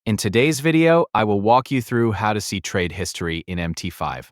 In today's video, I will walk you through how to see trade history in MT5.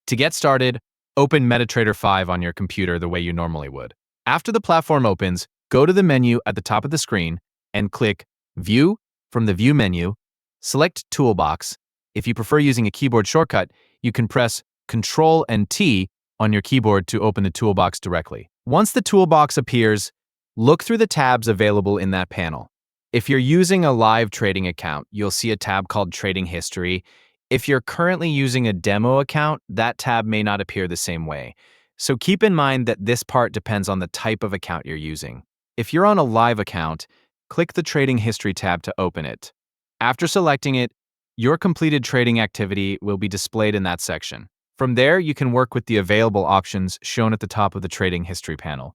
To get started, open MetaTrader 5 on your computer the way you normally would. After the platform opens, go to the menu at the top of the screen and click View from the View menu. Select Toolbox. If you prefer using a keyboard shortcut, you can press Ctrl and T on your keyboard to open the toolbox directly. Once the toolbox appears, look through the tabs available in that panel. If you're using a live trading account, you'll see a tab called Trading History. If you're currently using a demo account, that tab may not appear the same way. So keep in mind that this part depends on the type of account you're using. If you're on a live account, click the Trading History tab to open it. After selecting it, your completed trading activity will be displayed in that section. From there, you can work with the available options shown at the top of the Trading History panel.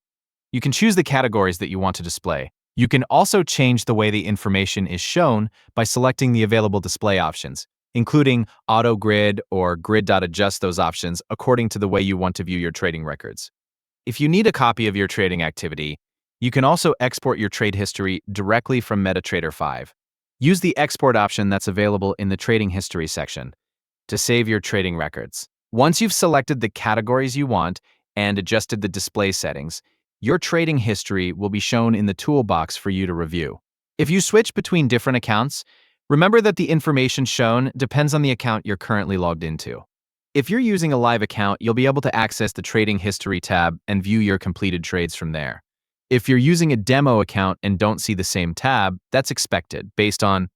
You can choose the categories that you want to display. You can also change the way the information is shown by selecting the available display options, including auto grid or grid.adjust those options according to the way you want to view your trading records. If you need a copy of your trading activity, you can also export your trade history directly from MetaTrader 5. Use the export option that's available in the trading history section to save your trading records. Once you've selected the categories you want and adjusted the display settings, your trading history will be shown in the toolbox for you to review. If you switch between different accounts, remember that the information shown depends on the account you're currently logged into. If you're using a live account, you'll be able to access the Trading History tab and view your completed trades from there. If you're using a demo account and don't see the same tab, that's expected based on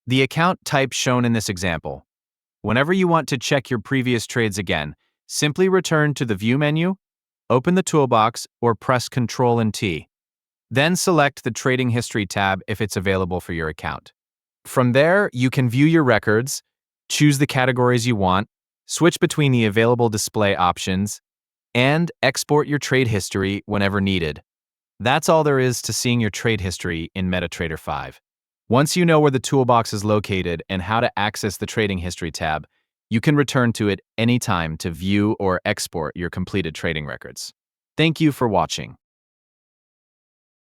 the account type shown in this example. Whenever you want to check your previous trades again, simply return to the View menu, open the toolbox, or press Ctrl and T. Then select the Trading History tab if it's available for your account. From there, you can view your records, choose the categories you want, switch between the available display options, and export your trade history whenever needed. That's all there is to seeing your trade history in MetaTrader 5. Once you know where the toolbox is located and how to access the Trading History tab, you can return to it anytime to view or export your completed trading records. Thank you for watching.